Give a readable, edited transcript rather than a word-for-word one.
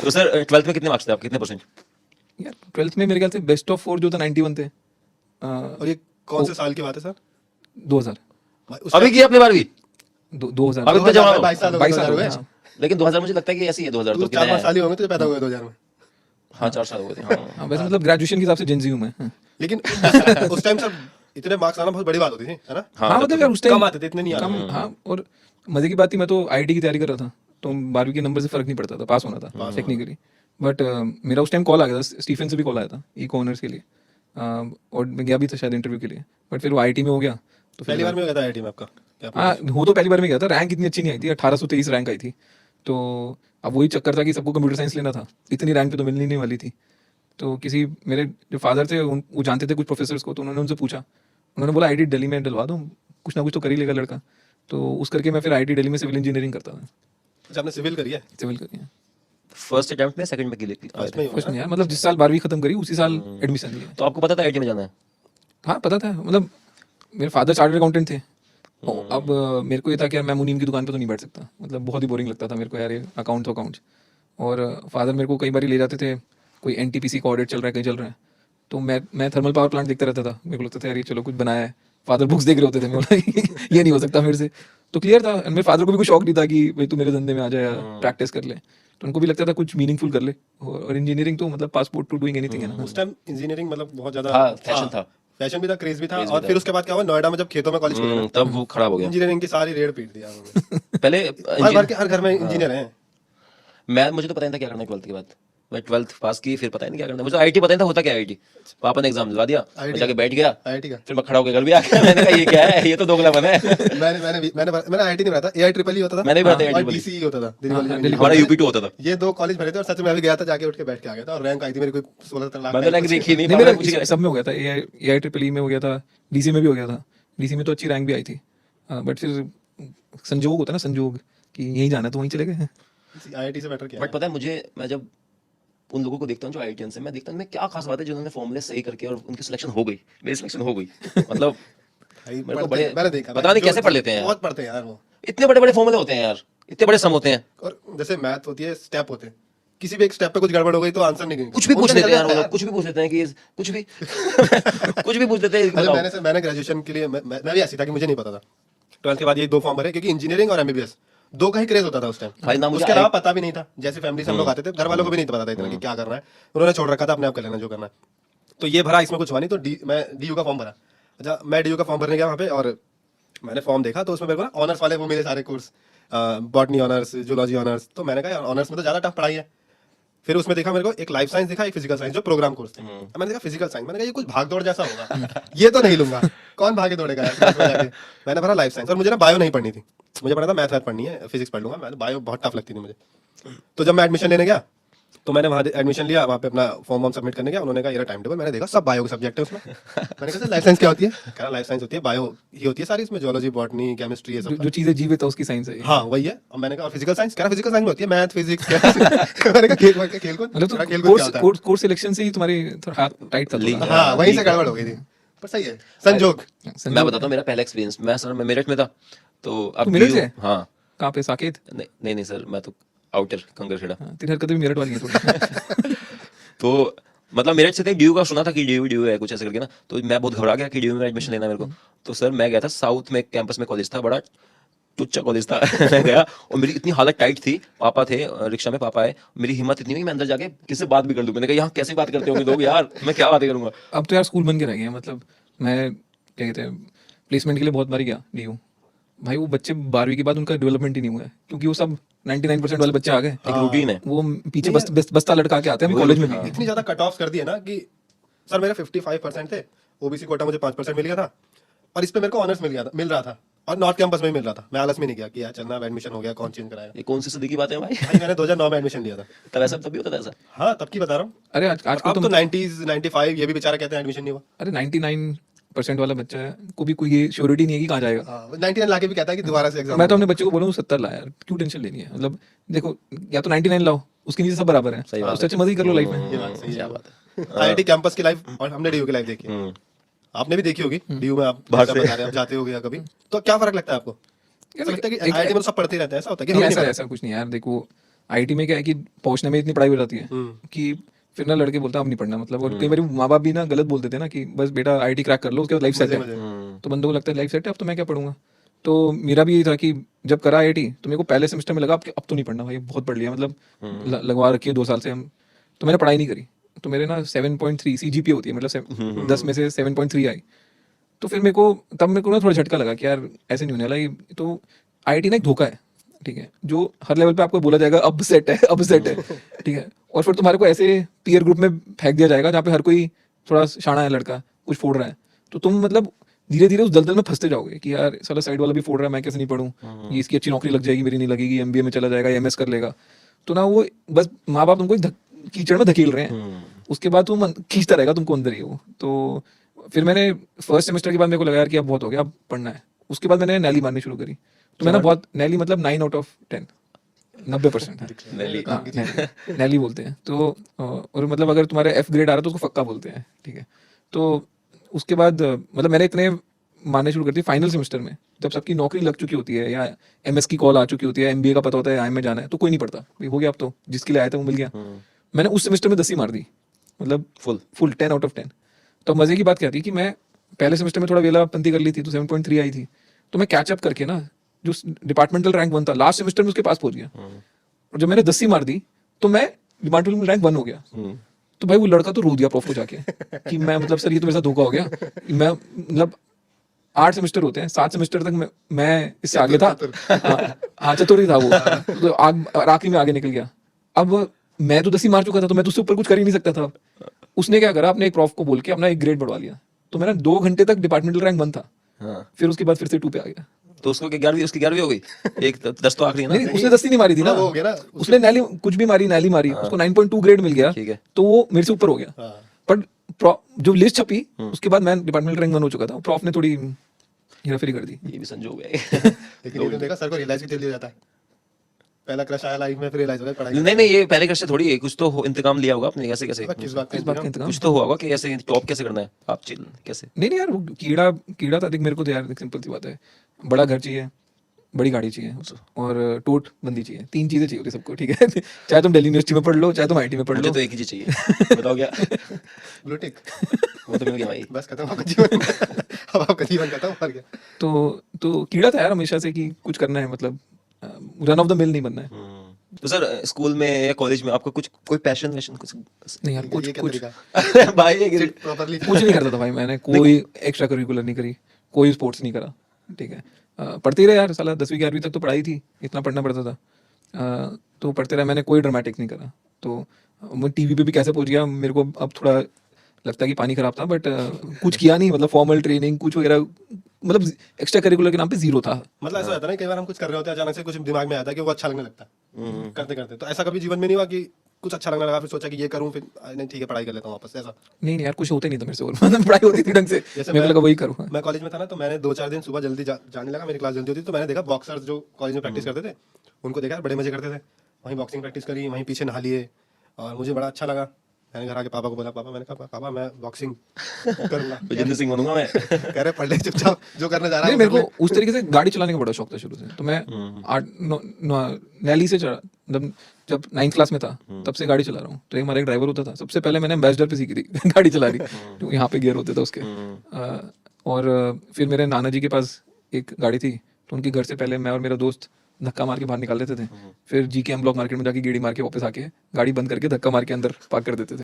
तो sir 12th में कितने मार्क्स थे आप, कितने परसेंट? यार 12th में मेरे ख्याल से बेस्ट ऑफ 4 जो था 91 थे। और ये कौन से साल की बात है सर? 2000 भाई, उस अभी टाइम की आपने 12वीं? 2000 अब इतना जवान हो? 22 साल हो 22 गए साल हो गए, 2000 हाँ। लेकिन 2000 मुझे लगता है कि ऐसी है 2000 तो तो कितना 4-5 है? साल ही होंगे तो पैदा हुए 2000 में। हाँ 4 साल हो गए थे। हाँ हाँ, वैसे मतलब ग्रेजुएशन के हिसाब से जेन जी हूँ मैं, हाँ। लेकिन उस टाइम सर इतने मार्क्स आना बहुत बड़ी बात होती थी, है ना? हाँ मतलब यार उस टाइम कम आते थे, इतने नहीं कम, आते। हाँ। और मजे की बात थी, मैं तो आईआईटी की तैयारी कर रहा था, तो 12वीं के नंबर से फर्क नहीं पड़ता था, पास होना था टेक्निकली। बट मेरा उस टाइम कॉल आ गया था, स्टीफन से भी कॉल आया था इको ऑनर्स के लिए, और मैं गया भी था शायद इंटरव्यू के लिए, बट फिर वो आईआईटी में हो गया। तो फिर पहली बार में हो गया था आईआईटी में आपका? क्या हाँ, हो तो पहली बार में गया था, रैंक इतनी अच्छी नहीं आई थी, 1823 रैंक आई थी। तो अब वही चक्कर था कि सबको कंप्यूटर साइंस लेना था, इतनी रैंक पे तो मिलनी नहीं वाली थी। तो किसी मेरे जो फादर थे वो जानते थे कुछ प्रोफेसर्स को, तो उन्होंने उनसे पूछा, उन्होंने बोला आईआईटी दिल्ली में डलवा दो, कुछ ना कुछ तो कर ही लेगा लड़का। तो उस करके मैं फिर आईआईटी दिल्ली में सिविल इंजीनियरिंग करता था, अच्छा, आपने सिविल करी है? सिविल करी है। फर्स्ट अटेम्प्ट में, सेकंड में की फर्स्ट में ही फर्स्ट होगा में यार, मतलब जिस साल 12वीं खत्म करी उसी साल एडमिशन लिया। तो आपको पता था आईटी में जाना है? हाँ पता था, मतलब मेरे फादर चार्टर्ड अकाउंटेंट थे। अब मेरे को ये था कि यार मैं मुनीम की दुकान पे तो नहीं बैठ सकता, मतलब बहुत ही बोरिंग लगता था मेरे को यार, ये अकाउंट तो अकाउंट्स। और फादर मेरे को कई बार ले जाते थे, कोई एनटीपीसी का ऑडिट चल रहा है, कहीं चल रहा है, तो मैं थर्मल पावर प्लांट देखता रहता था, मेरे को लगता था यार ये चलो कुछ बनाया है। फादर बुक्स देख रहे होते थे, मैं बोला ये नहीं हो सकता मेरे से। तो क्लियर था, मेरे फादर को भी कोई शौक नहीं था कि भाई तू मेरे धंधे में आ जाए, प्रैक्टिस कर ले। तो उनको भी लगता था कुछ मीनिंगफुल कर ले, और इंजीनियरिंग तो मतलब पासपोर्ट टू डूइंग एनीथिंग है ना। उस टाइम इंजीनियरिंग मतलब बहुत ज्यादा हाँ, फैशन था। फैशन भी था, क्रेज भी था। क्रेज भी और था। फिर उसके बाद क्या हुआ, नोएडा में जब खेतों में कॉलेज खुले, तब वो खराब हो गया। इंजीनियरिंग की सारी रेड पीट दिया उन्होंने। पहले हर घर के हर घर में इंजीनियर हैं। मुझे तो पता नहीं था क्या करना है 12th के बाद। मैं 12th पास की, फिर पता ही नहीं क्या करना है। मुझे आईटी पता नहीं था होता क्या आईटी। पापा ने एग्जाम दिलवा दिया, मैं जाके बैठ गया, आईआईटी का फिर मैं खड़ा होकर घर भी आ गया। मैंने कहा ये क्या है, ये तो दोगलापन है। मैंने आईआईटी नहीं पढ़ा था, एआई ट्रिपल ई होता था। मैंने भी पढ़ा था और AIEEE। डीसीई होता था, दिल्ली कॉलेज ऑफ दिल्ली हमारा इंजीनियरिंग। यूपी 2 होता था। ये दो कॉलेज भरे थे और सच में मैं भी गया था, जाके उठ के बैठ के आ गया था। और रैंक आई थी मेरी कोई 16 लाख। मैंने रैंक देखी नहीं, नहीं, पापा मेरा ने पूछी सब में हो गया था, एआई ट्रिपल ई में हो गया था, डीसी में भी हो गया था। डीसी में तो अच्छी रैंक भी आई थी, बट फिर संजोग होता है ना, संजोग कि यहीं जाना है तो वहीं चले गए। आईआईटी से बेटर किया। बट पता है मुझे, मैं जब उन लोगों को देखता हूँ जो आईआईटीएन से, मैं देखता हूँ मैं क्या खास बात है जिन्होंने फॉर्मूले सही करके और उनकी सिलेक्शन हो गई, मेरी सिलेक्शन हो गई। मतलब भाई मेरे को पढ़ते- बड़े मैंने देखा पता नहीं कैसे पढ़ लेते हैं यार। बहुत पढ़ते हैं यार वो। इतने बड़े बड़े फॉर्मूले होते हैं यार, इतने बड़े सम होते हैं, और जैसे मैथ होती है, स्टेप होते हैं, किसी भी एक स्टेप पे कुछ गड़बड़ हो गई तो आंसर नहीं कुछ भी पूछ लेते हैं यार वो लोग, कुछ भी पूछ लेते हैं कि कुछ भी कुछ भी पूछ लेते हैं। बताओ। मैंने ग्रेजुएशन के लिए मैं भी ऐसी था कि मुझे नहीं पता था। 12th के बाद ये दो फॉर्म भरे, क्योंकि इंजीनियरिंग और एमबीबीएस दो का ही क्रेज होता था उस भाई ना टाइम। मुझे उसके अलावा पता भी नहीं था, जैसे फैमिली से हम लोग आते थे, घर वालों को भी नहीं पता था इतना कि क्या करना है, उन्होंने छोड़ रखा था अपने आप कर लेना जो करना है। तो ये भरा, इसमें कुछ हुआ नहीं, तो मैं डीयू का फॉर्म भरा। अच्छा, मैं डीयू का फॉर्म भरने गया वहाँ पे, और मैंने फॉर्म देखा तो उसमें मेरे को ना ऑनर्स वाले वो मेरे सारे course, botany honours, zoology honours, तो मैंने कहा ऑनर्स में तो ज्यादा टफ पढ़ाई है। फिर उसमें देखा मेरे को एक लाइफ साइंस दिखा, एक फिजिकल साइंस, जो प्रोग्राम कोर्स थे। मैंने देखा फिजिकल साइंस, मैंने कहा ये कुछ भाग दौड़ जैसा होगा, ये तो नहीं लूंगा, कौन भागे दौड़ेगा यार क्लास में जाके। मैंने भरा लाइफ साइंस, और मुझे ना बायो नहीं पढ़नी थी, मुझे पढ़ा था मैथ पढ़नी है, फिजिक्स पढ़ लूंगा, मैं बायो बहुत टफ लगती थी मुझे। तो जब मैं एडमिशन लेने गया तो मैंने वहाँ एडमिशन लिया, वहाँ पे अपना फॉर्म सबमिट करने गया, उन्होंने कहा ये टाइम टेबल, मैंने देखा सब बायो के सब्जेक्ट है उसमें। मैंने कहा सर लाइफ साइंस क्या होती है? कह रहा लाइफ साइंस होती है बायो ही होती है सारी, इसमें जूलॉजी, बॉटनी, केमिस्ट्री, ये सब। जो चीजें जीवित है उसकी साइंस है ये। हाँ वही है। और मैंने कहा फिजिकल साइंस? कह रहा फिजिकल साइंस में होती है मैथ, फिजिक्स। मैंने कहा खेल कूद, मतलब खेल तो कूद क्या होता है? कोर्स सिलेक्शन से ही तुम्हारी थोड़ा हाथ टाइट था थोड़ा। हाँ वहीं से गड़बड़ हो गई थी, पर सही है, संजोग। मैं बताता हूँ मेरा पहला एक्सपीरियंस। मैं सर मैं मेरठ में था, तो अब तू मेरठ से DU है? हाँ। कहाँ पे, साकेत? नहीं सर, मैं तो आउटर कंगरखेड़ा। हाँ, तेरी हरकतें भी मेरठ वाली हैं थोड़ी। तो मतलब मेरठ से थे, DU का सुना था कि DU है कुछ ऐसे करके ना, तो मैं बहुत घबरा गया कि DU में एडमिशन लेना है मेरे को। तो सर मैं गया था साउथ में, एक कैंपस में कॉलेज था, बड़ा टुच्चा कॉलेज था। मैं गया और मेरी इतनी हालत टाइट थी, पापा थे रिक्शा में, पापा आए, मेरी हिम्मत इतनी हुई मैं अंदर जाके किससे बात भी कर लूं। मैंने कहा यहाँ कैसे बात करते होंगे लोग यार, मैं क्या बातें करूंगा। अब तो यार स्कूल बन के रह गए हैं, मतलब मैं क्या कहते हैं, प्लेसमेंट के लिए बहुत बार गया डीयू। भाई वो बच्चे 12वीं के बाद उनका डेवलपमेंट ही नहीं हुआ है, क्योंकि वो सब 99% वाले बच्चे आ गए। एक रूटीन है। वो पीछे बस्ता लटका के आते हैं कॉलेज में भी। इतनी ज्यादा कट ऑफ कर दिया ना कि सर मेरे 55% थे, ओबीसी कोटा मुझे 5% मिल गया था, और इस पे मेरे को ऑनर्स मिल रहा था, और नॉर्थ कैंपस में ही मिल रहा था। मैं आलस में नहीं गया कि यार चलना, एडमिशन हो गया, कौन चेंज कराएगा। ये कौन सी सदी की बात है भाई? भाई मैंने 2009 में एडमिशन लिया था। तब ऐसा तभी होता था ऐसा? हाँ तब की बता रहा हूँ। अरे आजकल अब तो 90s 95 ये भी बेचारा कहते हैं एडमिशन नहीं हुआ। अरे 99% वाला बच्चा है, को भी कोई ये श्योरिटी नहीं है कि कहाँ जाएगा। हाँ 99 लाके भी कहता है कि दोबारा से एग्जाम। मैं तो अपने बच्चे को बोलूँ 70 ला यार, क्यों टेंशन लेनी है। मतलब देखो, या तो 99 लाओ, उसके नीचे सब बराबर है, सही बात उससे अच्छे मजे ही कर लो लाइफ में। ये बात सही क्या है। बात है। आईआईटी कैंपस की लाइफ और हमने डीयू की लाइफ देखी है। आपने भी देखी होगी डीयू में, आप बाहर जैसा से। बता रहे हैं, आप जाते होगे या कभी, तो क्या फर्क लगता है आपको? ऐसा लगता है कि आईआईटी में सब पढ़ते रहते हैं, ऐसा होता है कि हमें नहीं, नहीं ऐसा पता? ऐसा कुछ नहीं यार। देखो आईटी में क्या है कि पहुंचने में इतनी पढ़ाई हो जाती है कि फिर ना लड़के बोलते हैं अब नहीं पढ़ना, मतलब। और कई बार माँ बाप भी ना गलत बोल देते हैं ना कि बस बेटा आईटी क्रैक कर लो, उसके बाद लाइफ सेट है। तो बंदों को लगता है लाइफ सेट है, अब तो मैं क्या पढ़ूंगा। तो मेरा भी यही था कि जब करा आईटी तो मेरे को पहले सेमेस्टर में लगा अब तो नहीं पढ़ना भाई, बहुत पढ़ लिया, मतलब लगवा रखी है 2 साल से हम। तो मैंने पढ़ाई नहीं करी। तो मेरे ना 7.3 CGPA होती है, मतलब 10 में से 7.3 आई। तो फिर मेरे को ना थोड़ा झटका लगा कि यार ऐसे नहीं होने वाला ये। तो आईटी ना एक धोखा है, ठीक है, जो हर लेवल पे आपको बोला जाएगा अब सेट है, अब सेट है, ठीक है। और फिर तुम्हारे को ऐसे पीयर ग्रुप में फेंक दिया जाएगा जहाँ पे हर कोई थोड़ा शाना है लड़का, कुछ फोड़ रहा है, तो तुम मतलब धीरे धीरे उस दलदल में फंसते जाओगे कि यार साला साइड वाला भी फोड़ रहा है, मैं कैसे नहीं पढ़ूं, ये इसकी अच्छी नौकरी लग जाएगी, मेरी नहीं लगेगी, एमबीए में चला जाएगा, एमएस कर लेगा। तो ना वो बस माँ बाप तुमको कीचड़ में धकेल रहे हैं, उसके बाद तुम खींचता रहेगा तुमको अंदर ही वो। तो फिर मैंने फर्स्ट सेमेस्टर के बाद मेरे को लगा यार कि अब बहुत हो गया, अब पढ़ना है। उसके बाद मैंने नैली मारनी शुरू करी। तो मैंने बहुत नैली, मतलब 9 out of 10, 90% है नैली। हाँ, नैली बोलते हैं। तो और मतलब अगर तुम्हारे F ग्रेड आ रहा है तो उसको फक्का बोलते हैं, ठीक है। तो उसके बाद मतलब मैंने इतने मारने शुरू कर दिए फाइनल सेमेस्टर में, जब सबकी नौकरी लग चुकी होती है या एमएस की कॉल आ चुकी होती है, एमबीए का पता होता है आई में जाना है, तो कोई नहीं पढ़ता भाई, हो गया अब तो, जिसके लिए आया था वो मिल गया। मैंने उस सेमेस्टर में 10 ही मार दी, मतलब फुल 10 out of 10। तो मजे की बात क्या थी कि मैं पहले सेमेस्टर में थोड़ा वेलापंती कर ली थी, तो 7.3 आई थी। तो मैं कैचअप करके ना जो डिपार्टमेंटल रैंक 1 था लास्ट सेमेस्टर में उसके पास पहुंच गया। और जब मैंने 10 ही मार दी तो मैं डिपार्टमेंटल रैंक 1 हो गया। तो भाई वो लड़का तो रो दिया प्रॉफ को जाके कि मैं, मतलब सर ये तो मेरे साथ धोखा हो गया। मैं मतलब 8 सेमेस्टर होते हैं, 7 सेमेस्टर तक मैं इससे आगे था। हाँ चतुर ही था वो, तो आखिरी में आगे निकल गया। अब मैं तो 10 ही मार चुका था, तो मैं तो उससे ऊपर कुछ कर ही नहीं सकता था। उसने क्या करा, अपने एक प्रॉफ को बोल के अपना एक ग्रेड बढ़वा लिया। तो मेरा 2 घंटे तक डिपार्टमेंटल रैंक 1 था, फिर उसके बाद फिर से 2 पे आ गया। तो उसको 11वीं, उसकी 11वीं हो गई, एक 10 तो आखिरी है ना। नहीं, उसने 10 ही नहीं मारी थी ना, वो हो गया ना, उसने नैली कुछ भी मारी, नैली मारी, उसको 9.2 ग्रेड मिल गया, ठीक है। तो वो मेरे से ऊपर हो गया। पर जो लिस्ट छपी उसके बाद मैं डिपार्टमेंटल रैंक 1 हो चुका था। प्रॉफ ने थोड़ी हेराफेरी कर दी। ये भी संजोग है। लेकिन ये तो देखा, सर को रियलाइज भी जल्दी हो जाता है। पहला क्रश आया लाइफ में, फिर रियलाइज हो गया पढ़ाई नहीं नहीं, ये पहले क्रश से थोड़ी है, कुछ तो इंतकाम लिया होगा आपने, कैसे कैसे किस बात इस बात का इंतजाम कुछ तो हुआ होगा कि ऐसे टॉप कैसे करना है, आप चिल कैसे। नहीं यार, वो कीड़ा था। देख मेरे को तो यार सिंपल सी बात है, बड़ा घर चाहिए, बड़ी गाड़ी चाहिए और टोट बंदी चाहिए। 3 चीजें चाहिए होती सबको, ठीक है। चाहे तुम दिल्ली यूनिवर्सिटी में पढ़ लो, चाहे तुम आईटी में पढ़ मुझे लो। तो एक ही चीज चाहिए, बताओ क्या। ब्लू टिक, वो तो मिल गया भाई। बस खत्म आपका जीवन। अब आपका जीवन खत्म हो गया। तो कीड़ा था यार हमेशा से कि कुछ करना है, मतलब रन ऑफ द मिल नहीं बनना है। तो सर स्कूल में या कॉलेज में आपको कुछ कोई पैशन वैशन कुछ। नहीं यार, ये कुछ क्या कुछ तरीका? भाई ये प्रॉपर्ली कुछ नहीं करता था भाई मैंने। कोई एक्स्ट्रा करिकुलर नहीं करी, कोई स्पोर्ट्स नहीं करा, ठीक है। पढ़ते ही रहे यार, साला 10वीं 11वीं तक तो पढ़ाई थी, इतना पढ़ना पड़ता था। तो पढ़ते रहे, मैंने कोई ड्रामेटिक नहीं करा। तो मैं टीवी पे भी कैसे पहुंच गया मेरे को अब थोड़ा लगता है कि पानी खराब था, बट कुछ किया नहीं, मतलब फॉर्मल ट्रेनिंग कुछ वगैरह, मतलब एक्स्ट्रा करिकुलर के नाम पे 0 था। मतलब ऐसा होता है ना, कई बार हम कुछ कर रहे होते हैं, अचानक से कुछ दिमाग में आता है कि वो अच्छा लगने लगता है करते करते। तो ऐसा कभी जीवन में नहीं हुआ कि कुछ अच्छा लगने लगा, फिर सोचा कि ये करूं, फिर नहीं ठीक है पढ़ाई कर लेता हूं वापस, ऐसा? नहीं यार, कुछ होते नहीं था मेरे से, और मतलब पढ़ाई होती थी ढंग से, जैसे मेरे को लगा वही करूँ। मैं कॉलेज में था ना, तो मैंने 2-4 दिन सुबह जल्दी जाने लगा, मेरी क्लास जल्दी होती थी। तो मैंने देखा बॉक्सर्स जो कॉलेज में प्रैक्टिस करते थे, उनको देखा बड़े मजे करते थे। वहीं बॉक्सिंग प्रैक्टिस करी, वहीं पीछे नहा लिए, और मुझे बड़ा अच्छा लगा। मैंने घर आके पापा को बोला, पापा, मैंने कहा पापा मैं बॉक्सिंग करूंगा। जिंदर सिंह बनूंगा मैं। कह रहे पढ़ ले चुपचाप, जो करने जा रहा है नहीं, वो मेरे कर को उस तरीके से गाड़ी चलाने का बड़ा शौक था शुरू से। तो मैं नैली से चढ़ा, मतलब जब 9th क्लास में था तब से गाड़ी चला रहा हूँ। तो हमारा एक ड्राइवर होता था, सबसे पहले मैंने एम्बेसडर पे सीखी थी गाड़ी चलानी, जो यहाँ पे गियर होते थे उसके। और फिर मेरे नाना जी के पास एक गाड़ी थी, तो उनके घर से पहले मैं और मेरा दोस्त धक्का मार के बाहर निकाल देते थे। फिर GKM ब्लॉक मार्केट में जाके गेड़ी मार के वापस आके गाड़ी बंद करके धक्का मार के अंदर पार्क कर देते थे।